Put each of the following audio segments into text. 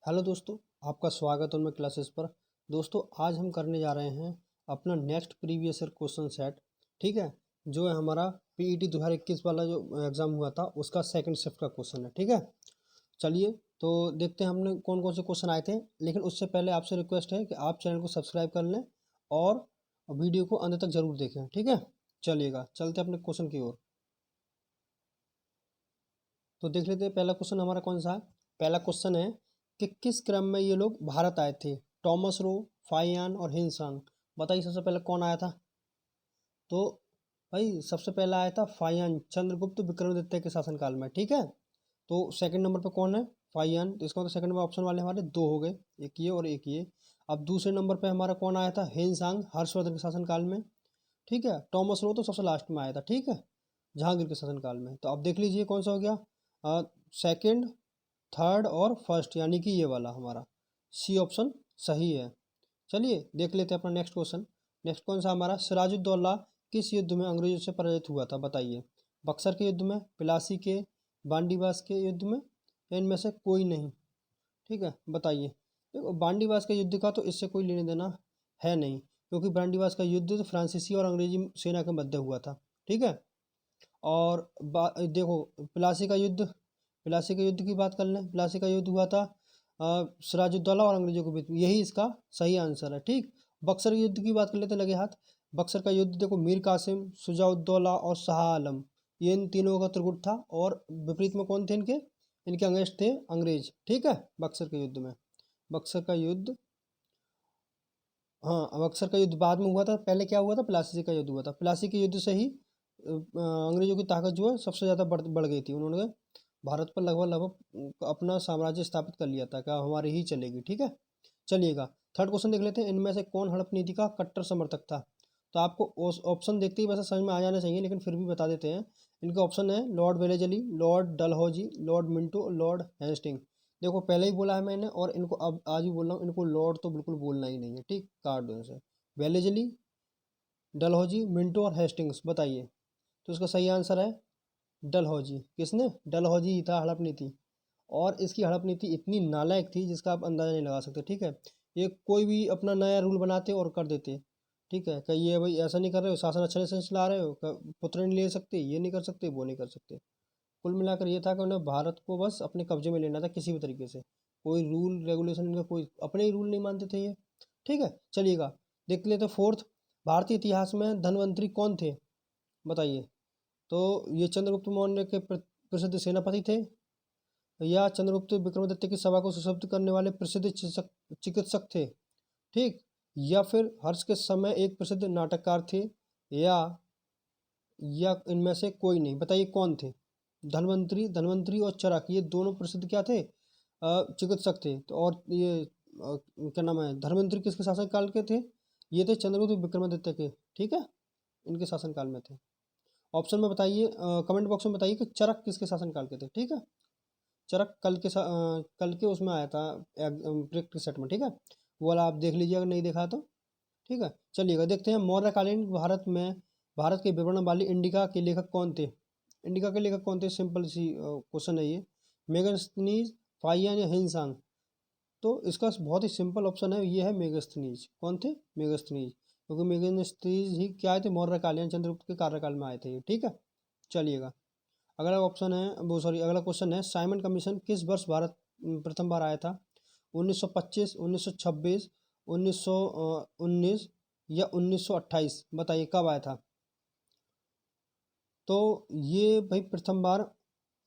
Hello दोस्तों, आपका स्वागत है उनमें क्लासेस पर। दोस्तों, आज हम करने जा रहे हैं अपना next previous year question set. ठीक है, जो है हमारा पीईटी 2021 वाला जो एग्ज़ाम हुआ था उसका सेकंड शिफ्ट का क्वेश्चन है। ठीक है, चलिए तो देखते हैं हमने कौन कौन से क्वेश्चन आए थे। लेकिन उससे पहले आपसे रिक्वेस्ट है कि आप चैनल को सब्सक्राइब कर लें और वीडियो को अंत तक ज़रूर देखें। ठीक है, चलिएगा चलते हैं अपने क्वेश्चन की ओर। तो देख लेते हैं पहला क्वेश्चन हमारा कौन सा है। पहला क्वेश्चन है कि किस क्रम में ये लोग भारत आए थे। टॉमस रो, फाइयान और हिंसान। बताइए सबसे पहले कौन आया था। तो भाई सबसे पहला आया था फाइयान, चंद्रगुप्त विक्रमादित्य के शासनकाल में। ठीक है, तो सेकंड नंबर पे कौन है, फाइयान। तो इसका मतलब सेकंड में ऑप्शन वाले हमारे दो हो गए, एक ये और एक ये। अब दूसरे नंबर पे हमारा कौन आया था, हिंसांग, हर्षवर्धन के शासनकाल में। ठीक है, टॉमस रो तो सबसे लास्ट में आया था। ठीक है, जहांगीर के शासनकाल में। तो अब देख लीजिए कौन सा हो गया, सेकंड, थर्ड और फर्स्ट, यानी कि ये वाला हमारा सी ऑप्शन सही है। चलिए देख लेते हैं अपना नेक्स्ट क्वेश्चन। नेक्स्ट कौन सा हमारा, सिराजुद्दौला किस युद्ध में अंग्रेजों से पराजित हुआ था। बताइए, बक्सर के युद्ध में, प्लासी के, बांडीबास के युद्ध में, या इनमें से कोई नहीं। ठीक है, बताइए। देखो बांडीबास के युद्ध का तो इससे कोई लेने देना है नहीं, क्योंकि बांडीबास का युद्ध तो फ्रांसीसी और अंग्रेजी सेना के मध्य हुआ था। ठीक है, और देखो प्लासी का युद्ध, प्लासी के युद्ध की बात कर लें। प्लासी का युद्ध हुआ था सिराजुद्दौला और अंग्रेजों के बीच में, यही इसका सही आंसर है। ठीक, बक्सर के युद्ध की बात कर लेते हैं, लगे हाथ। बक्सर का युद्ध देखो, मीर कासिम, शुजाउद्दौला और शाह आलम, ये इन तीनों का त्रिगुट था। और विपरीत में कौन थे इनके, इनके अंग्रेज थे, अंग्रेज। ठीक है, बक्सर के युद्ध में, बक्सर का युद्ध, हाँ बक्सर का युद्ध बाद में हुआ था। पहले क्या हुआ था, प्लासी का युद्ध हुआ था। प्लासी के युद्ध से ही अंग्रेजों की ताकत जो है सबसे ज़्यादा बढ़ गई थी। उन्होंने भारत पर लगभग लगभग अपना साम्राज्य स्थापित कर लिया था, क्या हमारी ही चलेगी। ठीक है, चलिएगा थर्ड क्वेश्चन देख लेते हैं। इनमें से कौन हड़प नीति का कट्टर समर्थक था। तो आपको ऑप्शन देखते ही वैसे समझ में आ जाना चाहिए, लेकिन फिर भी बता देते हैं। इनके ऑप्शन है Lord Wellesley, Lord Dalhousie, Lord Minto और लॉर्ड हेस्टिंग। देखो पहले ही बोला है मैंने, और इनको अब आज भी बोल रहा हूँ, इनको लॉर्ड तो बिल्कुल बोलना ही नहीं है। ठीक, काट दो इसे। वेलेजली, डलहौजी, मिंटो और हेस्टिंग्स। बताइए, तो इसका सही आंसर है डलहौजी। किसने, डलहौजी ही था हड़प नीति। और इसकी हड़प नीति इतनी नालायक थी जिसका आप अंदाजा नहीं लगा सकते। ठीक है, ये कोई भी अपना नया रूल बनाते और कर देते। ठीक है, कहीं ये भाई ऐसा नहीं कर रहे हो, शासन अच्छे से चला रहे हो, पुत्र नहीं ले सकते, ये नहीं कर सकते, वो नहीं कर सकते। कुल मिलाकर ये था कि उन्हें भारत को बस अपने कब्जे में लेना था किसी भी तरीके से। कोई रूल रेगुलेशन इनका, कोई अपने ही रूल नहीं मानते थे ये। ठीक है, चलिएगा देख लेते फोर्थ। भारतीय इतिहास में धनवंतरी कौन थे। बताइए, तो ये चंद्रगुप्त मौर्य के प्रसिद्ध सेनापति थे, या चंद्रगुप्त विक्रमादित्य की सभा को सुशब्द करने वाले प्रसिद्ध चिकित्सक थे। ठीक, या फिर हर्ष के समय एक प्रसिद्ध नाटककार थे, या इनमें से कोई नहीं। बताइए कौन थे। धन्वंतरी, धन्वंतरी और चरक, ये दोनों प्रसिद्ध क्या थे, चिकित्सक थे। तो और ये क्या नाम है, धन्वंतरी किसके शासनकाल के थे, ये थे चंद्रगुप्त विक्रमादित्य के। ठीक है, इनके शासनकाल में थे। ऑप्शन में बताइए, कमेंट बॉक्स में बताइए कि चरक किसके शासनकाल के थे। ठीक है, चरक कल के उसमें आया था प्रैक्टिस सेट में। ठीक है, वो वाला आप देख लीजिए अगर नहीं देखा तो। ठीक है, चलिएगा देखते हैं मौर्यकालीन भारत में भारत के विवरण वाली इंडिका के लेखक कौन थे। इंडिका के लेखक कौन थे, सिंपल सी क्वेश्चन है ये। मेगास्थनीज, फाहियान या हिंसांग। तो इसका बहुत ही सिंपल ऑप्शन है, ये है मेगास्थनीज। कौन थे, मेगास्थनीज, क्योंकि मेगास्थनीज ही क्या आए थे, मौर्यकालीन चंद्रगुप्त के कार्यकाल में आए थे ये। ठीक है, चलिएगा अगला ऑप्शन है, वो सॉरी अगला क्वेश्चन है, साइमन कमीशन किस वर्ष भारत प्रथम बार आया था। 1925, 1926, 1919 या 1928। बताइए कब आया था। तो ये भाई प्रथम बार,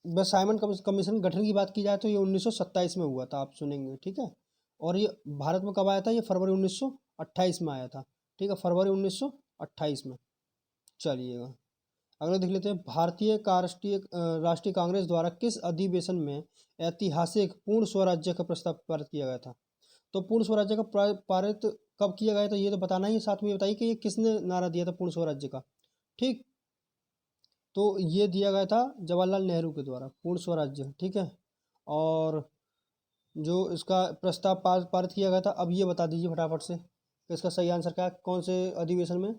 बस साइमन कमीशन गठन की बात की जाए तो ये 1927 में हुआ था, आप सुनेंगे। ठीक है, और ये भारत में कब आया था, ये फरवरी 1928 में आया था। ठीक है, फरवरी 1928 में। चलिएगा अगला देख लेते हैं, भारतीय राष्ट्रीय कांग्रेस द्वारा किस अधिवेशन में ऐतिहासिक पूर्ण स्वराज्य का प्रस्ताव पारित किया गया था। तो पूर्ण स्वराज्य का पारित कब किया गया था, ये तो बताना ही है, साथ में ये बताइए कि ये किसने नारा दिया था पूर्ण स्वराज्य का। ठीक, तो ये दिया गया था जवाहरलाल नेहरू के द्वारा, पूर्ण स्वराज्य। ठीक है, और जो इसका प्रस्ताव पारित किया गया था, अब ये बता दीजिए फटाफट से कि इसका सही आंसर क्या है, कौन से अधिवेशन में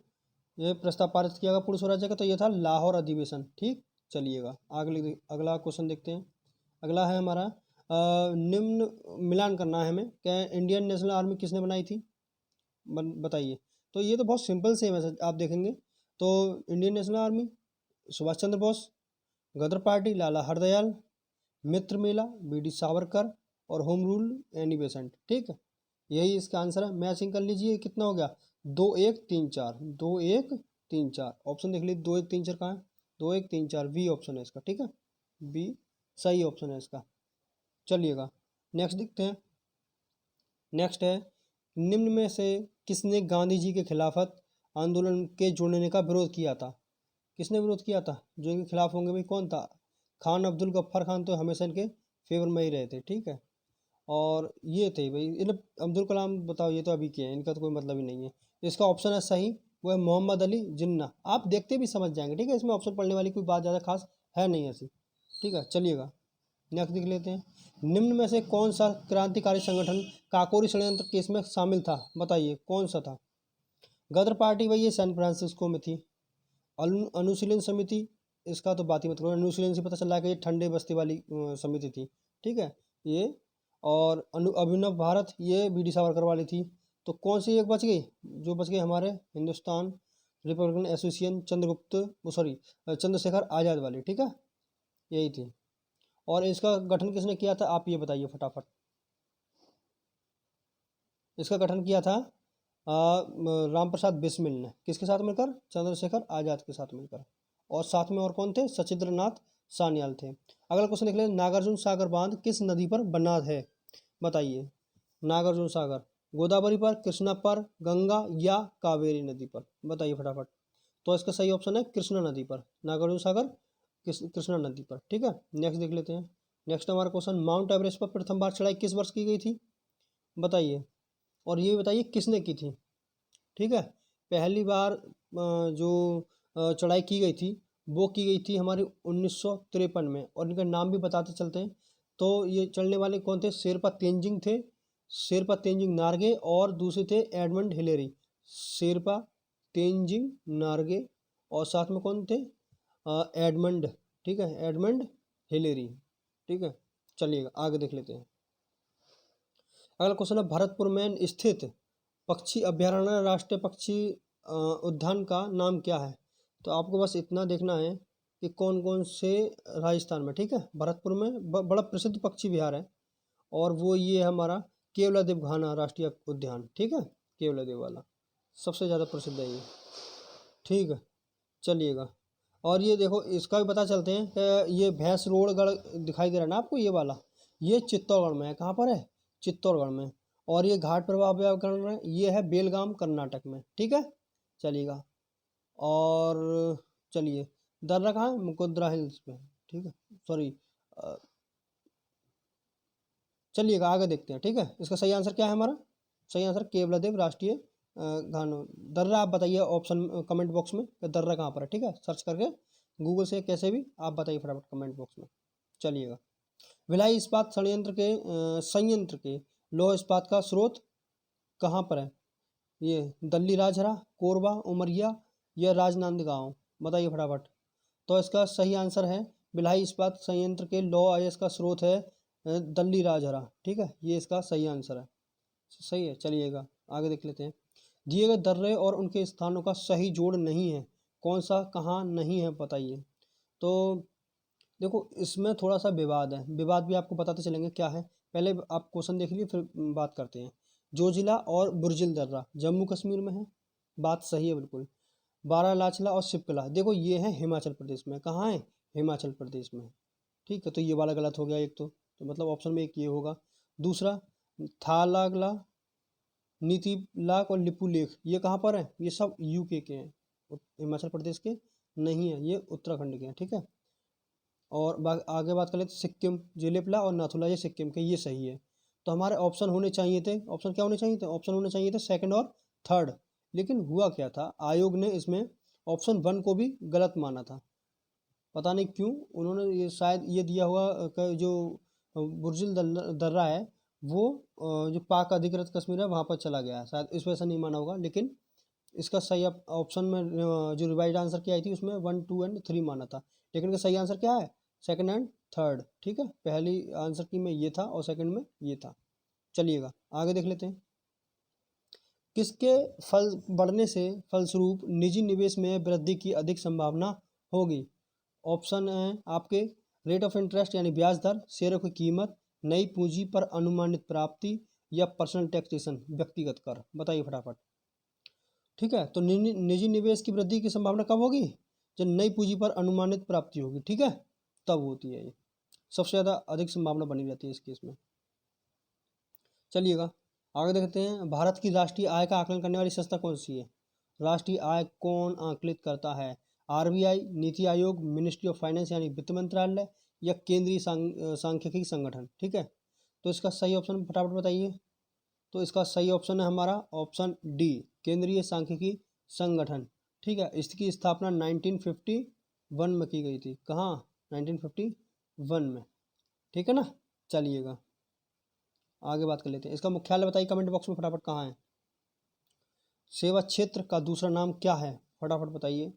ये प्रस्ताव पारित किया गया पूर्ण स्वराज्य का। तो ये था लाहौर अधिवेशन। ठीक, चलिएगा अगला क्वेश्चन देखते हैं। अगला है हमारा, निम्न मिलान करना है हमें, क्या इंडियन नेशनल आर्मी किसने बनाई थी, बताइए। तो ये तो बहुत सिंपल से है वैसे आप देखेंगे तो Indian national army Subhash Chandra Bose, गदर पार्टी लाला हरदयाल, मित्र मेला बी.डी. सावरकर और होम रूल एनी बेसेंट। ठीक है, यही इसका आंसर है। मैचिंग कर लीजिए, कितना हो गया, 2 1 3 4, 2 1 3 4। ऑप्शन देख लीजिए, 2 1 3 4 कहाँ है, 2 1 3 4 बी ऑप्शन है इसका। ठीक है, बी सही ऑप्शन है इसका। चलिएगा नेक्स्ट देखते हैं। नेक्स्ट है, निम्न में से किसने गांधी जी के खिलाफत आंदोलन के जुड़ने का विरोध किया था। किसने विरोध किया था, जो इनके खिलाफ होंगे भाई कौन था, खान अब्दुल गफ्फार खान तो हमेशा इनके फेवर में ही रहे थे। ठीक है, और ये थे भाई इन अब्दुल कलाम, बताओ ये तो अभी के हैं, इनका तो कोई मतलब ही नहीं है। इसका ऑप्शन है सही, वो है मोहम्मद अली जिन्ना। आप देखते भी समझ जाएंगे। ठीक है, इसमें ऑप्शन पढ़ने वाली कोई बात ज़्यादा खास है नहीं ऐसी। ठीक है, चलिएगा नेक्स्ट देख लेते हैं। निम्न में से कौन सा क्रांतिकारी संगठन काकोरी षड्यंत्र केस में शामिल था, बताइए कौन सा था। गदर पार्टी भाई ये सैन फ्रांसिस्को में थी। अनुशीलन समिति, इसका तो बात ही मत करो, अनुशीलन से पता चल रहा है कि ये ठंडे बस्ती वाली समिति थी। ठीक है, ये और अभिनव भारत ये बी.डी. सावरकर वाली थी। तो कौन सी एक बच गई, जो बच गई हमारे Hindustan Republican Association Chandragupt sorry Chandrashekhar Azad वाली। ठीक है, यही थी। और इसका गठन किसने किया था, आप ये बताइए फटाफट। इसका गठन किया था राम प्रसाद बिस्मिल ने, किसके साथ मिलकर, चंद्रशेखर आज़ाद के साथ मिलकर। और साथ में और कौन थे, सचिंद्रनाथ सान्याल थे। अगला क्वेश्चन देख लें, नागार्जुन सागर बांध किस नदी पर बना है, बताइए। नागार्जुन सागर गोदावरी पर, कृष्णा पर, गंगा या कावेरी नदी पर, बताइए फटाफट। तो इसका सही ऑप्शन है कृष्णा नदी पर, नागार्जुन सागर कृष्णा नदी पर। ठीक है, नेक्स्ट देख लेते हैं। नेक्स्ट हमारा क्वेश्चन, माउंट एवरेस्ट पर प्रथम बार चढ़ाई किस वर्ष की गई थी, बताइए। और ये बताइए किसने की थी। ठीक है, पहली बार जो चढ़ाई की गई थी वो की गई थी हमारी 1953 में। और इनका नाम भी बताते चलते हैं। तो ये चढ़ने वाले कौन थे, शेरपा तेंजिंग थे, शेरपा तेंजिंग नार्गे, और दूसरे थे एडमंड हिलेरी। शेरपा तेंजिंग नार्गे और साथ में कौन थे, एडमंड। ठीक है, एडमंड हिलेरी। ठीक है, चलिएगा आगे देख लेते हैं। अगला क्वेश्चन है, भरतपुर में स्थित पक्षी अभ्यारण्य राष्ट्रीय पक्षी उद्यान का नाम क्या है। तो आपको बस इतना देखना है कि कौन कौन से राजस्थान में। ठीक है, भरतपुर में बड़ा प्रसिद्ध पक्षी विहार है, और वो ये है हमारा केवलादेव घाना राष्ट्रीय उद्यान। ठीक है, केवलादेव वाला सबसे ज़्यादा प्रसिद्ध है ये। ठीक है, चलिएगा। और ये देखो इसका भी पता चलते हैं कि ये भैंसरोड़गढ़ दिखाई दे रहा है ना आपको, ये वाला, ये चित्तौड़गढ़ में है। कहाँ पर है, चित्तौड़गढ़ में। और ये घाट प्रवाह अभ्यारण्य है, ये है बेलगाम कर्नाटक में। ठीक है, चलिएगा। और चलिए, दर्रा कहाँ है, मुकुंदरा हिल्स में। ठीक है, सॉरी, चलिएगा आगे देखते हैं। ठीक है, इसका सही आंसर क्या है हमारा, सही आंसर केवलादेव राष्ट्रीय घानो दर्रा। आप बताइए ऑप्शन कमेंट बॉक्स में कि दर्रा कहाँ पर है। ठीक है, सर्च करके गूगल से कैसे भी आप बताइए फटाफट कमेंट बॉक्स में। चलिएगा, भिलाई इस्पात संयंत्र के लौह इस्पात का स्रोत कहाँ पर है, ये दल्ली राजहरा, कोरबा, उमरिया या राजनांदगांव, बताइए फटाफट। तो इसका सही आंसर है भिलाई इस्पात संयंत्र के लौह अयस्क का स्रोत है दल्ली राजहरा। ठीक है, ये इसका सही आंसर है। सही है, चलिएगा आगे देख लेते हैं। दिए गए दर्रे और उनके स्थानों का सही जोड़ नहीं है, कौन सा कहाँ नहीं है, बताइए। तो देखो इसमें थोड़ा सा विवाद है, विवाद भी आपको बताते चलेंगे क्या है। पहले आप क्वेश्चन देख लीजिए फिर बात करते हैं। जोजिला और बुर्जिल दर्रा जम्मू कश्मीर में है, बात सही है बिल्कुल। बारालाचला और शिपकला देखो ये है हिमाचल प्रदेश में, कहाँ है, हिमाचल प्रदेश में। ठीक है, तो ये वाला गलत हो गया एक तो मतलब ऑप्शन में एक ये होगा। दूसरा थालागला, नीतीलाक और लिपुलेख ये कहाँ पर है, ये सब यूके के हैं, हिमाचल प्रदेश के नहीं है, ये उत्तराखंड के हैं। ठीक है, और आगे बात कर लेते सिक्किम, जेलेपला और नाथुला ये सिक्किम के, ये सही है। तो हमारे ऑप्शन होने चाहिए थे, ऑप्शन क्या होने चाहिए थे, ऑप्शन होने चाहिए थे सेकंड और थर्ड। लेकिन हुआ क्या था, आयोग ने इसमें ऑप्शन 1 को भी गलत माना था, पता नहीं क्यों। उन्होंने ये शायद ये दिया हुआ जो बुर्जिल दर्रा है वो जो पाक अधिकृत कश्मीर है वहाँ पर चला गया है, शायद इस वजह से नहीं माना होगा। लेकिन इसका सही ऑप्शन में जो रिवाइज आंसर क्या आई थी उसमें 1 2 एंड 3 माना था। लेकिन इसका सही आंसर क्या है, सेकंड एंड थर्ड, ठीक है। पहली आंसर की में ये था और सेकंड में ये था। चलिएगा आगे देख लेते हैं। किसके फल बढ़ने से फलस्वरूप निजी निवेश में वृद्धि की अधिक संभावना होगी? ऑप्शन है आपके रेट ऑफ इंटरेस्ट यानी ब्याज दर, शेयरों की कीमत, नई पूंजी पर अनुमानित प्राप्ति या पर्सनल टैक्सेशन व्यक्तिगत कर। बताइए फटाफट। ठीक है, तो निजी निवेश की वृद्धि की संभावना कब होगी? जब नई पूंजी पर अनुमानित प्राप्ति होगी, ठीक है, तब होती है ये। सबसे ज़्यादा अधिक संभावना बनी रहती है इस केस में। चलिएगा आगे देखते हैं। भारत की राष्ट्रीय आय का आकलन करने वाली संस्था कौन सी है? राष्ट्रीय आय कौन आकलित करता है? RBI, NITI Aayog, ministry of finance यानी वित्त मंत्रालय या केंद्रीय सांख्यिकी संगठन। ठीक है, तो इसका सही ऑप्शन फटाफट बताइए। तो इसका सही ऑप्शन है हमारा ऑप्शन डी, केंद्रीय सांख्यिकी संगठन। ठीक है, इसकी स्थापना 1951 में की गई थी। कहाँ? 1951 में। ठीक है ना। चलिएगा आगे बात कर लेते हैं। इसका मुख्यालय बताइए कमेंट बॉक्स में फटाफट, कहाँ है? सेवा क्षेत्र का दूसरा नाम क्या है? फटाफट बताइए।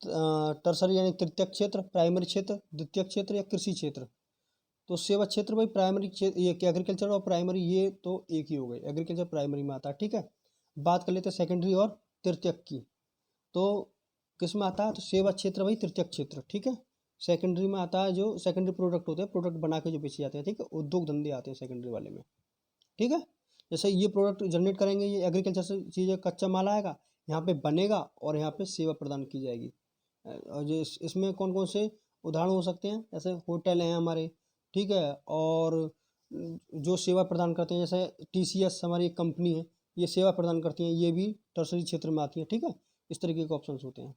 टर्सरी यानी तृतीयक क्षेत्र, प्राइमरी क्षेत्र, द्वितीयक क्षेत्र या कृषि क्षेत्र? तो सेवा क्षेत्र भाई प्राइमरी क्षेत्र, ये एग्रीकल्चर और प्राइमरी ये तो एक ही हो गए, एग्रीकल्चर प्राइमरी में आता है। ठीक है, बात कर लेते हैं सेकेंडरी और तृतीयक की। तो किस में आता है? तो सेवा क्षेत्र भाई तृतीयक क्षेत्र। ठीक है, सेकेंडरी में आता है जो सेकेंडरी प्रोडक्ट होते हैं, प्रोडक्ट बना के जो बेचे जाते हैं। ठीक है, उद्योग धंधे आते हैं सेकेंडरी वाले में। ठीक है, जैसे ये प्रोडक्ट जनरेट करेंगे, ये एग्रीकल्चर से चीज़ें, कच्चा माल आएगा, यहाँ पे बनेगा और यहाँ पे सेवा प्रदान की जाएगी। और जो इसमें कौन कौन से उदाहरण हो सकते हैं? जैसे होटल हैं हमारे, ठीक है, और जो सेवा प्रदान करते हैं, जैसे टीसीएस हमारी एक कंपनी है, ये सेवा प्रदान करती हैं, ये भी टर्सरी क्षेत्र में आती है। ठीक है, इस तरीके के ऑप्शंस होते हैं।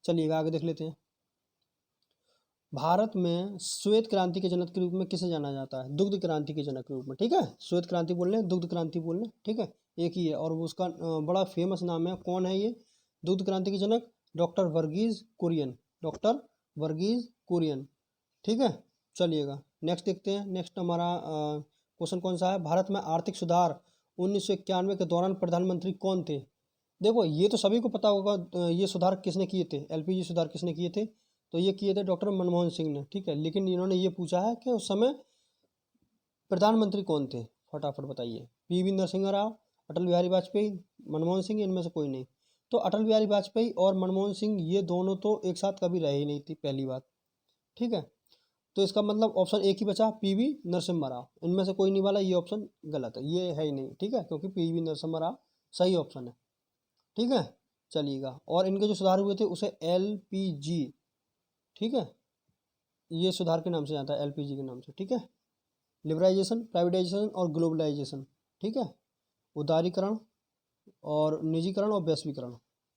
चलिएगा आगे देख लेते हैं। भारत में श्वेत क्रांति के जनक के रूप में किसे जाना जाता है? दुग्ध क्रांति के जनक के रूप में। ठीक है, श्वेत क्रांति बोल रहे हैं, दुग्ध क्रांति बोल रहे हैं। ठीक है, एक ही है और उसका बड़ा फेमस नाम है। कौन है ये दुग्ध क्रांति के जनक? डॉक्टर वर्गीज कुरियन। डॉक्टर वर्गीज कुरियन। ठीक है, चलिएगा नेक्स्ट देखते हैं। नेक्स्ट हमारा क्वेश्चन कौन सा है? भारत में आर्थिक सुधार 1991 के दौरान प्रधानमंत्री कौन थे? देखो ये तो सभी को पता होगा, ये सुधार किसने किए थे? एलपीजी सुधार किसने किए थे? तो ये किए थे डॉक्टर मनमोहन सिंह ने। ठीक है, लेकिन इन्होंने ये पूछा है कि उस समय प्रधानमंत्री कौन थे? फटाफट बताइए। पीवी नरसिंह राव, अटल बिहारी वाजपेयी, मनमोहन सिंह, इनमें से कोई नहीं। तो अटल बिहारी वाजपेयी और मनमोहन सिंह ये दोनों तो एक साथ कभी रहे ही नहीं थी, पहली बात। ठीक है, तो इसका मतलब ऑप्शन एक ही बचा, पीवी नरसिम्हा राव। इनमें से कोई नहीं वाला, ये ऑप्शन गलत है, ये है ही नहीं। ठीक है, क्योंकि पीवी नरसिम्हा राव सही ऑप्शन है। ठीक है, चलिएगा। और इनके जो सुधार हुए थे उसे एलपीजी, ठीक है, ये सुधार के नाम से आता है, एलपीजी के नाम से। ठीक है, लिबराइजेशन, प्राइवेटाइजेशन और ग्लोबलाइजेशन। ठीक है, उदारीकरण और निजीकरण और वैश्वीकरण।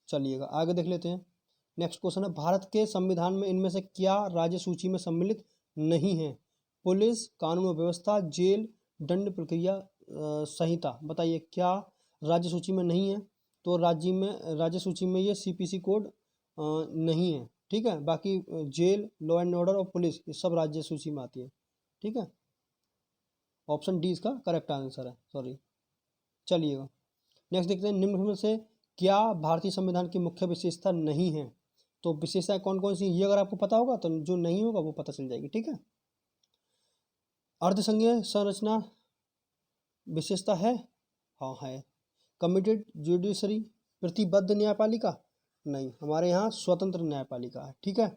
चलिएगा आगे देख लेते हैं। नेक्स्ट क्वेश्चन है, भारत के संविधान में इनमें से क्या राज्य सूची में सम्मिलित नहीं है? पुलिस, कानून व्यवस्था, जेल, दंड प्रक्रिया संहिता। बताइए क्या राज्य सूची में नहीं है? तो राज्य सूची में ये सीपीसी कोड नहीं है। ठीक है, बाकी जेल, लॉ एंड ऑर्डर और पुलिस ये सब राज्य सूची में आती है। ठीक है, ऑप्शन डी इसका करेक्ट आंसर है, सॉरी। चलिएगा नेक्स्ट देखते हैं। निम्न में से क्या भारतीय संविधान की मुख्य विशेषता नहीं है? तो विशेषताएं कौन कौन सी, ये अगर आपको पता होगा तो जो नहीं होगा वो पता चल जाएगी। ठीक है, अर्धसंघीय संरचना विशेषता है? हाँ है। कमिटेड जुडिशरी, प्रतिबद्ध न्यायपालिका? नहीं, हमारे यहाँ स्वतंत्र न्यायपालिका है। ठीक है,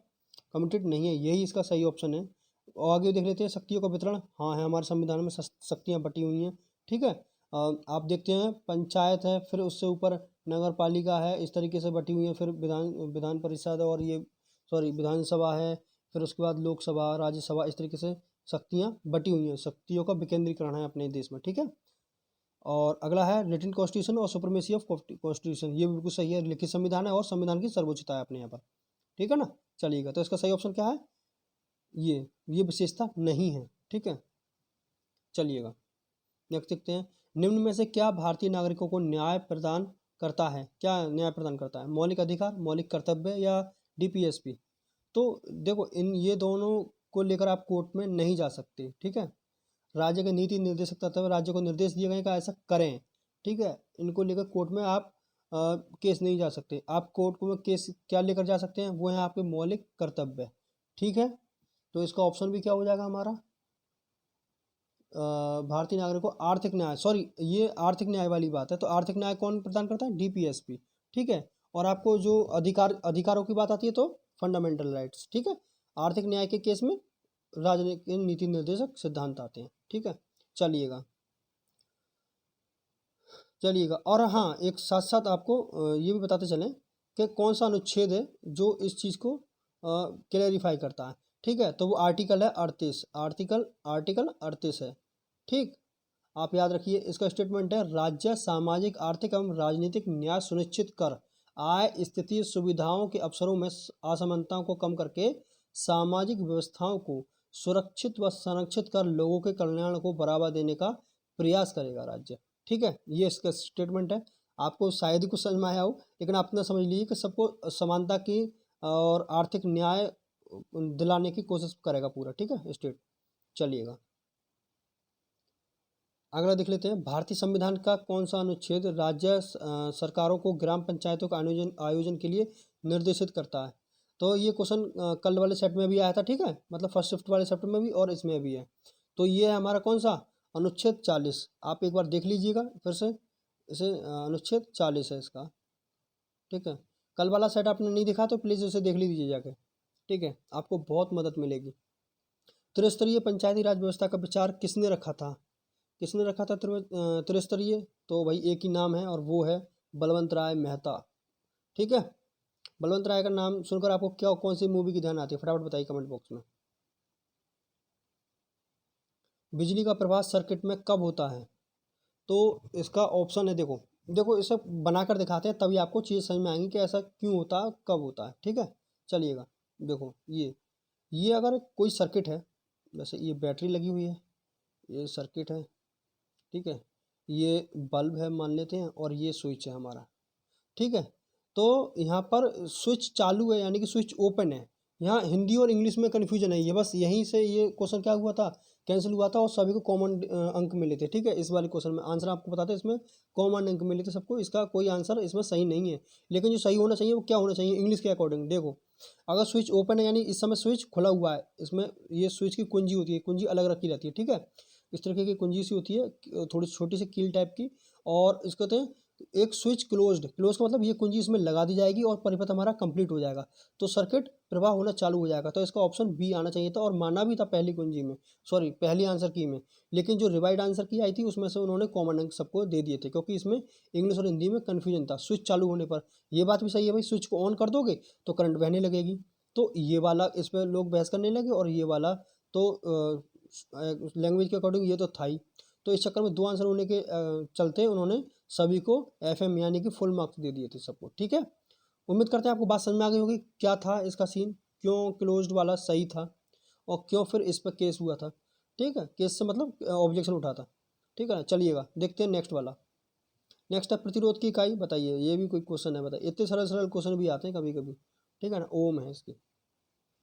कमिटेड नहीं है, यही इसका सही ऑप्शन है। और आगे देख लेते हैं। शक्तियों का वितरण? हाँ है, हमारे संविधान में शक्तियाँ बटी हुई हैं। ठीक है, आप देखते हैं पंचायत है, फिर उससे ऊपर नगर पालिका है, इस तरीके से बटी हुई है। फिर विधान परिषद और ये सॉरी विधानसभा है, फिर उसके बाद लोकसभा, राज्यसभा, इस तरीके से शक्तियाँ बटी हुई हैं। शक्तियों का विकेंद्रीकरण है अपने देश में। ठीक है, और अगला है रिटन कॉन्स्टिट्यूशन और सुप्रीमेसी ऑफ कॉन्स्टिट्यूशन। ये बिल्कुल सही है, लिखित संविधान है और संविधान की सर्वोच्चता है अपने यहाँ पर। ठीक है ना। चलिएगा, तो इसका सही ऑप्शन क्या है? ये विशेषता नहीं है। ठीक है, चलिएगा नेक्स्ट देखते हैं। निम्न में से क्या भारतीय नागरिकों को न्याय प्रदान करता है? क्या न्याय प्रदान करता है? मौलिक अधिकार, मौलिक कर्तव्य या डीपीएसपी? तो देखो इन ये दोनों को लेकर आप कोर्ट में नहीं जा सकते। ठीक है, राज्य के नीति निर्देशक तत्व राज्य को निर्देश दिए गए का ऐसा करें। ठीक है, इनको लेकर कोर्ट में आप केस नहीं जा सकते। आप कोर्ट में केस क्या लेकर जा सकते हैं? वो है आपके मौलिक कर्तव्य। ठीक है, तो इसका ऑप्शन भी क्या हो जाएगा हमारा, भारतीय नागरिक को आर्थिक न्याय, सॉरी ये आर्थिक न्याय वाली बात है, तो आर्थिक न्याय कौन प्रदान करता है, डीपीएसपी। ठीक है, और आपको जो अधिकारों की बात आती है तो फंडामेंटल राइट्स। ठीक है, आर्थिक न्याय के केस में राजनीतिक नीति निर्देशक सिद्धांत आते हैं। ठीक है, चलिएगा चलिएगा। और हाँ, एक साथ साथ आपको ये भी बताते चलें कि कौन सा अनुच्छेद है जो इस चीज़ को क्लेरिफाई करता है। ठीक है, तो वो आर्टिकल है 38, आर्टिकल आर्टिकल 38 है। ठीक, आप याद रखिए, इसका स्टेटमेंट है, राज्य सामाजिक आर्थिक एवं राजनीतिक न्याय सुनिश्चित कर आय स्थिति सुविधाओं के अवसरों में असमानताओं को कम करके सामाजिक व्यवस्थाओं को सुरक्षित व संरक्षित कर लोगों के कल्याण को बढ़ावा देने का प्रयास करेगा राज्य। ठीक है, ये इसका स्टेटमेंट है। आपको शायद ही कुछ समझ में आया हो, लेकिन आप इतना समझ लीजिए कि सबको समानता की और आर्थिक न्याय दिलाने की कोशिश करेगा पूरा। ठीक है, स्टेट। चलिएगा अगला देख लेते हैं, भारतीय संविधान का कौन सा अनुच्छेद राज्य सरकारों को ग्राम पंचायतों का आयोजन के लिए निर्देशित करता है। तो ये क्वेश्चन कल वाले सेट में भी आया था। ठीक है, मतलब फर्स्ट शिफ्ट वाले सेट में भी और इसमें भी है। तो ये है हमारा कौन सा, अनुच्छेद 40। आप एक बार देख लीजिएगा फिर से, इसे अनुच्छेद 40 है इसका। ठीक है, कल वाला सेट आपने नहीं देखा तो प्लीज़ उसे देख लीजिए जाके। ठीक है, आपको बहुत मदद मिलेगी। त्रिस्तरीय पंचायती राज व्यवस्था का विचार किसने रखा था, किसने रखा था त्रिस्तरीय, तो भाई एक ही नाम है और वो है बलवंत राय मेहता। ठीक है, बलवंत राय का नाम सुनकर आपको क्या कौन सी मूवी की ध्यान आती है, फटाफट बताइए कमेंट बॉक्स में। बिजली का प्रवाह सर्किट में कब होता है, तो इसका ऑप्शन है, देखो देखो इसे बनाकर दिखाते हैं तभी आपको चीज़ समझ में आएंगी कि ऐसा क्यों होता है, कब होता है। ठीक है, चलिएगा देखो, ये अगर कोई सर्किट है, जैसे ये बैटरी लगी हुई है, ये सर्किट है। ठीक है, ये बल्ब है मान लेते हैं, और ये स्विच है हमारा। ठीक है, तो यहाँ पर स्विच चालू है यानी कि स्विच ओपन है। यहाँ हिंदी और इंग्लिश में कन्फ्यूजन है, ये बस यहीं से ये क्वेश्चन क्या हुआ था, कैंसिल हुआ था, और सभी को कॉमन अंक मिले थे। ठीक है, इस वाले क्वेश्चन में आंसर आपको बताते हैं, इसमें कॉमन अंक मिले थे सबको, इसका कोई आंसर इसमें सही नहीं है। लेकिन जो सही होना चाहिए वो क्या होना चाहिए, इंग्लिश के अकॉर्डिंग देखो, अगर स्विच ओपन है यानी इस समय स्विच खुला हुआ है, इसमें ये स्विच की कुंजी होती है, कुंजी अलग रखी रहती है। ठीक है, इस तरीके की कुंजी सी होती है, थोड़ी छोटी सी कील टाइप की, और इसको कहते हैं एक स्विच क्लोज्ड, क्लोज का मतलब ये कुंजी इसमें लगा दी जाएगी और परिपथ हमारा कंप्लीट हो जाएगा, तो सर्किट प्रवाह होना चालू हो जाएगा। तो इसका ऑप्शन बी आना चाहिए था, और माना भी था पहली कुंजी में, सॉरी पहली आंसर की में। लेकिन जो रिवाइड आंसर की आई थी उसमें से उन्होंने कॉमन अंक सबको दे दिए थे, क्योंकि इसमें इंग्लिश और हिंदी में कन्फ्यूजन था स्विच चालू होने पर। ये बात भी सही है भाई, स्विच को ऑन कर दोगे तो करंट बहने लगेगी, तो ये वाला इस पर लोग बहस करने लगे, और ये वाला तो लैंग्वेज के अकॉर्डिंग ये तो था ही। तो इस चक्कर में दो आंसर होने के चलते उन्होंने सभी को FM यानी कि फुल मार्क्स दे दिए थे सबको। ठीक है, उम्मीद करते हैं आपको बात समझ में आ गई होगी, क्या था इसका सीन, क्यों क्लोज्ड वाला सही था, और क्यों फिर इस पर केस हुआ था। ठीक है, केस से मतलब ऑब्जेक्शन उठा था। ठीक है ना, चलिएगा देखते हैं नेक्स्ट वाला। नेक्स्ट है प्रतिरोध की इकाई बताइए, ये भी कोई क्वेश्चन है, बताइए, इतने सरल सरल क्वेश्चन भी आते हैं कभी कभी। ठीक है ना, ओम है इसकी।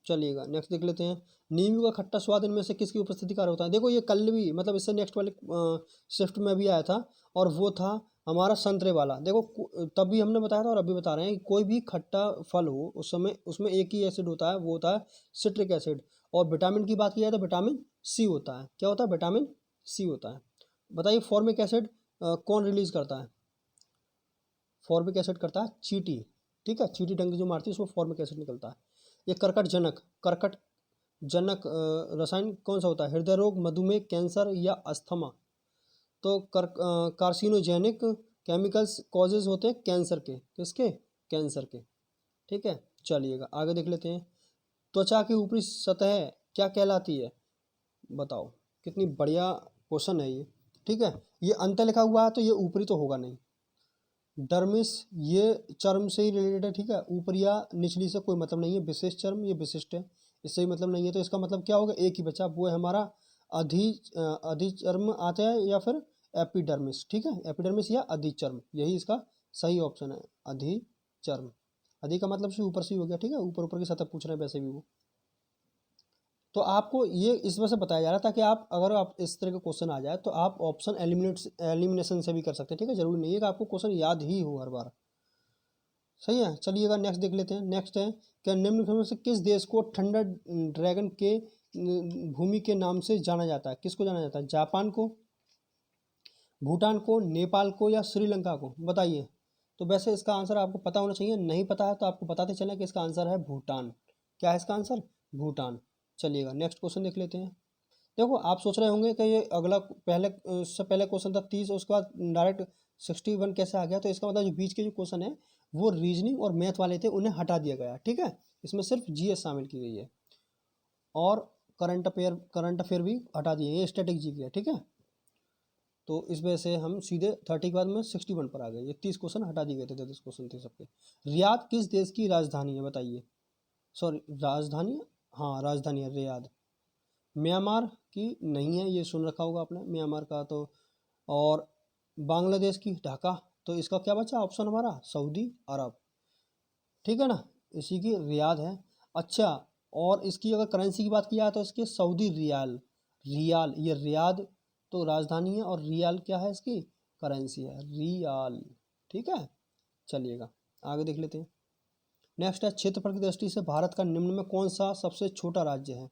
चलिएगा नेक्स्ट देख लेते हैं, नींबू का खट्टा स्वाद इनमें से किसकी उपस्थिति कारण होता है। देखो ये कल भी मतलब इससे नेक्स्ट वाले शिफ्ट में भी आया था, और वो था हमारा संतरे वाला। देखो तब भी हमने बताया था और अभी बता रहे हैं कि कोई भी खट्टा फल हो उस समय उसमें एक ही एसिड होता है, वो होता है सिट्रिक एसिड। और विटामिन की बात की जाए तो विटामिन सी होता है। क्या होता है, विटामिन सी होता है। बताइए फॉर्मिक एसिड कौन रिलीज करता है, फॉर्मिक एसिड करता है चींटी। ठीक है, चींटी डंक जो मारती है उसमें फॉर्मिक एसिड निकलता है। ये कर्कट जनक रसायन कौन सा होता है, हृदय रोग, मधुमेह, कैंसर या अस्थमा। तो कार्सिनोजेनिक केमिकल्स कॉजेज होते हैं कैंसर के, किसके, कैंसर के। ठीक है, चलिएगा आगे देख लेते हैं, त्वचा की ऊपरी सतह क्या कहलाती है, बताओ। कितनी बढ़िया क्वेश्चन है ये। ठीक है, ये अंत लिखा हुआ है तो ये ऊपरी तो होगा नहीं। डर्मिस ये चर्म से ही रिलेटेड है। ठीक है, ऊपरी या निचली से कोई मतलब नहीं है, विशेष चर्म ये विशिष्ट है, इससे ही मतलब नहीं है। तो इसका मतलब क्या होगा, एक ही बचा, वो है हमारा अधिचर्म आता है या फिर एपिडर्मिस। ठीक है, एपिडर्मिस या अधिचर्म, यही इसका सही ऑप्शन है, अधिचर्म। अधि का मतलब से ऊपर से ही हो गया। ठीक है, ऊपर ऊपर की सतह पूछ रहे हैं वैसे भी वो। तो आपको ये इस वजह से बताया जा रहा है ताकि आप अगर आप इस तरह का क्वेश्चन आ जाए तो आप ऑप्शन एलिमिनेशन से भी कर सकते हैं। ठीक है, जरूरी नहीं है कि आपको क्वेश्चन याद ही हो हर बार। सही है, चलिएगा नेक्स्ट देख लेते हैं। नेक्स्ट है, क्या निम्न में से किस देश को थंडर ड्रैगन के भूमि के नाम से जाना जाता है? किसको जाना जाता है? जापान को, भूटान को, नेपाल को या श्रीलंका को? बताइए। तो वैसे इसका आंसर आपको पता होना चाहिए, नहीं पता है तो आपको बताते चलें कि इसका आंसर है भूटान। क्या है इसका आंसर? भूटान। चलिएगा नेक्स्ट क्वेश्चन देख लेते हैं। देखो आप सोच रहे होंगे कि ये अगला पहले उससे पहले क्वेश्चन था 30, उसके बाद डायरेक्ट 61 कैसे आ गया? तो इसका मतलब जो बीच के जो क्वेश्चन है वो रीजनिंग और मैथ वाले थे, उन्हें हटा दिया गया। ठीक है, इसमें सिर्फ जीएस शामिल की गई है और करंट अफेयर भी हटा दिए, ये स्टैटिक जीके है। ठीक है, तो इस वजह से हम सीधे 30 के बाद में 61 पर आ गए। ये 30 क्वेश्चन हटा दिए गए थे, 33 क्वेश्चन थे सबके। रियाद किस देश की राजधानी है? बताइए। सॉरी, राजधानी, हाँ राजधानी है रियाद। म्यांमार की नहीं है, ये सुन रखा होगा आपने म्यांमार का तो। और बांग्लादेश की ढाका। तो इसका क्या बचा ऑप्शन हमारा? सऊदी अरब। ठीक है ना, इसी की रियाद है। अच्छा, और इसकी अगर करेंसी की बात की जाए तो इसकी सऊदी रियाल। रियाल, ये रियाद तो राजधानी है और रियाल क्या है? इसकी करेंसी है, रियाल। ठीक है, चलिएगा आगे देख लेते हैं। नेक्स्ट है, क्षेत्रफल की दृष्टि से भारत का निम्न में कौन सा सबसे छोटा राज्य है?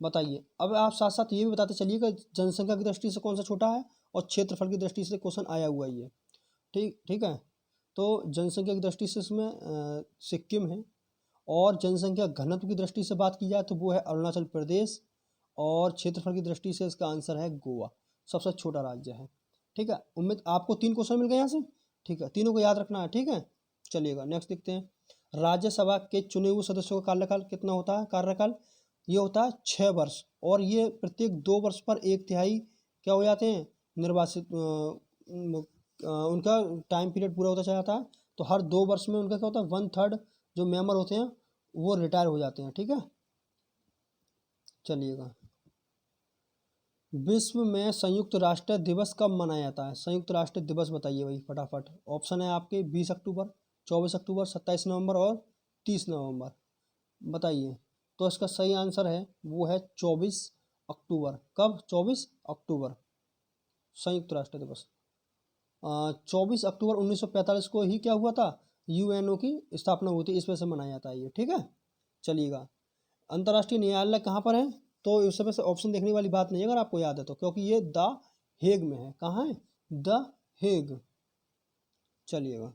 बताइए। अब आप साथ साथ ये भी बताते चलिए कि जनसंख्या की दृष्टि से कौन सा छोटा है और क्षेत्रफल की दृष्टि से क्वेश्चन आया हुआ ही है। ठीक ठीक है, तो जनसंख्या की दृष्टि से इसमें सिक्किम है, और जनसंख्या घनत्व की दृष्टि से बात की जाए तो वो है अरुणाचल प्रदेश, और क्षेत्रफल की दृष्टि से इसका आंसर है गोवा, सबसे छोटा राज्य है। ठीक है, उम्मीद आपको 3 क्वेश्चन मिल गए यहाँ से। ठीक है, तीनों को याद रखना है। ठीक है, चलिएगा नेक्स्ट देखते हैं। राज्यसभा के चुने हुए सदस्यों का कार्यकाल कितना होता है? कार्यकाल ये होता है 6 वर्ष, और ये प्रत्येक 2 वर्ष पर 1/3 क्या हो जाते हैं? निर्वासित उनका टाइम पीरियड पूरा होता चला जाता है। तो हर 2 वर्ष में उनका क्या होता है? 1/3 जो मेंबर होते हैं वो रिटायर हो जाते हैं। ठीक है, चलिएगा। विश्व में संयुक्त राष्ट्र दिवस कब मनाया जाता है? संयुक्त राष्ट्र दिवस बताइए भाई फटाफट। ऑप्शन है आपके 20 अक्टूबर, 24 अक्टूबर, 27 नवंबर और 30 नवंबर। बताइए। तो इसका सही आंसर है वो है 24 अक्टूबर। कब? 24 अक्टूबर संयुक्त राष्ट्र दिवस। 24 अक्टूबर 1945 को ही क्या हुआ था? यूएनओ की स्थापना हुई थी, इस वजह से मनाया जाता है ये। ठीक है, चलिएगा। अंतर्राष्ट्रीय न्यायालय कहाँ पर है? तो इस समय से ऑप्शन देखने वाली बात नहीं है अगर आपको याद है तो, क्योंकि ये द हेग में है। कहाँ है? The Hague. चलिएगा।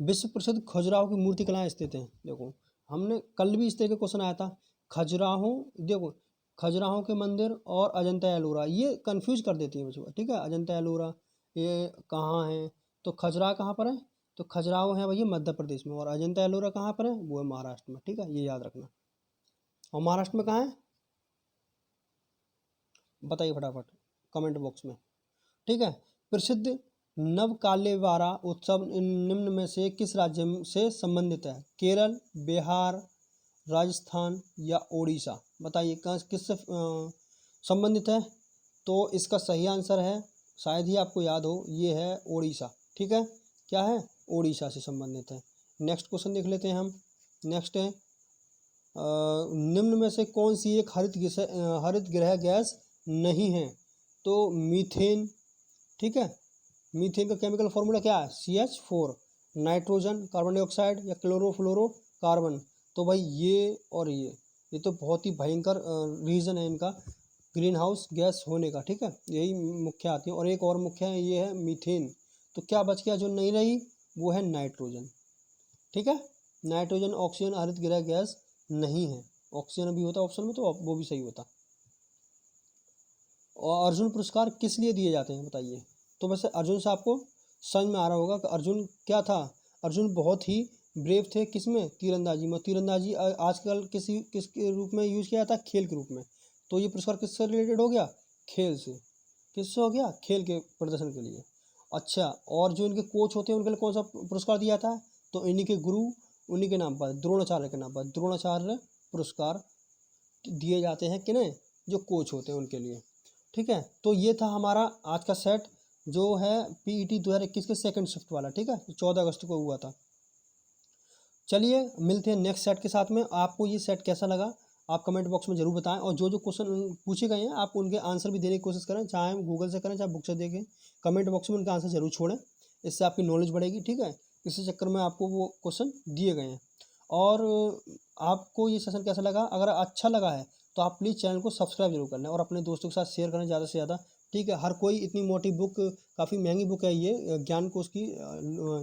विश्व प्रसिद्ध खजुराहो की मूर्ति कहाँ स्थित है? देखो हमने कल भी इस तरह का क्वेश्चन आया था। खजुराहो, देखो खजुराहो के मंदिर और अजंता एलोरा ये कंफ्यूज कर देती है बच्चों। ठीक है, अजंता एलोरा ये कहाँ है? तो खजुराहो कहाँ पर है? तो खजुराहो है भैया मध्य प्रदेश में, और अजंता एलोरा कहाँ पर है? वो है महाराष्ट्र में। ठीक है, ये याद रखना। और महाराष्ट्र में कहाँ है? बताइए फटाफट कमेंट बॉक्स में। ठीक है, प्रसिद्ध नवकालेवारा उत्सव निम्न में से किस राज्य से संबंधित है? केरल, बिहार, राजस्थान या ओडिशा? बताइए कहाँ किससे संबंधित है? तो इसका सही आंसर है, शायद ही आपको याद हो, ये है ओडिशा। ठीक है, क्या है? ओडिशा से संबंधित है। नेक्स्ट क्वेश्चन देख लेते हैं हम। नेक्स्ट है, निम्न में से कौन सी एक हरित गृह गैस नहीं है? तो मीथेन। ठीक है, मीथेन का केमिकल फॉर्मूला क्या है? CH4। नाइट्रोजन, कार्बन डाइऑक्साइड या क्लोरोफ्लोरोकार्बन? तो भाई ये और ये तो बहुत ही भयंकर रीज़न है इनका ग्रीन हाउस गैस होने का। ठीक है, यही मुख्य आती है, और एक और मुख्य है, ये है मीथेन। तो क्या बच गया जो नहीं रही? वो है नाइट्रोजन। ठीक है, नाइट्रोजन ऑक्सीजन हरित गृह गैस नहीं है। ऑक्सीजन भी होता ऑप्शन में तो वो भी सही होता। और अर्जुन पुरस्कार किस लिए दिए जाते हैं? बताइए। तो वैसे अर्जुन से आपको समझ में आ रहा होगा कि अर्जुन क्या था? अर्जुन बहुत ही ब्रेव थे, किसमें? तीरंदाजी में। तीरंदाजी आजकल किसके रूप में यूज किया जाता है? खेल के रूप में। तो ये पुरस्कार किससे रिलेटेड हो गया? खेल से। किससे हो गया? खेल के प्रदर्शन के लिए। अच्छा, और जो इनके कोच होते हैं उनके लिए कौन सा पुरस्कार दिया था? तो इन्हीं के गुरु, उन्हीं के नाम पर, द्रोणाचार्य के नाम पर द्रोणाचार्य पुरस्कार दिए जाते हैं। किन्हें? जो कोच होते हैं उनके लिए। ठीक है, तो ये था हमारा आज का सेट जो है PET 2021 के सेकंड शिफ्ट वाला। ठीक है, 14 अगस्त को हुआ था। चलिए मिलते हैं नेक्स्ट सेट के साथ में। आपको ये सेट कैसा लगा आप कमेंट बॉक्स में जरूर बताएं, और जो जो क्वेश्चन पूछे गए हैं आप उनके आंसर भी देने की कोशिश करें, चाहे गूगल से करें चाहे बुक से देखें। कमेंट बॉक्स में उनका आंसर जरूर छोड़ें, इससे आपकी नॉलेज बढ़ेगी। ठीक है, इसी चक्कर में आपको वो क्वेश्चन दिए गए हैं। और आपको ये सेशन कैसा लगा? अगर अच्छा लगा है तो आप प्लीज़ चैनल को सब्सक्राइब जरूर कर लें और अपने दोस्तों के साथ शेयर करें ज़्यादा से ज़्यादा। ठीक है, हर कोई इतनी मोटी बुक, काफ़ी महंगी बुक है ये, ज्ञान कोश की,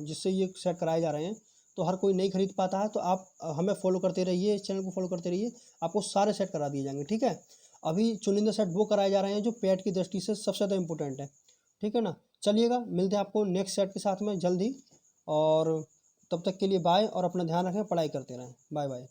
जिससे ये सेट कराए जा रहे हैं, तो हर कोई नहीं खरीद पाता है। तो आप हमें फॉलो करते रहिए, इस चैनल को फॉलो करते रहिए, आपको सारे सेट करा दिए जाएंगे। ठीक है, अभी चुनिंदा सेट वो कराए जा रहे हैं जो पेट की दृष्टि से सबसे ज़्यादा इंपॉर्टेंट है। ठीक है ना, चलिएगा, मिलते हैं आपको नेक्स्ट सेट के साथ में जल्दी। और तब तक के लिए बाय, और अपना ध्यान रखें, पढ़ाई करते रहें। Bye bye.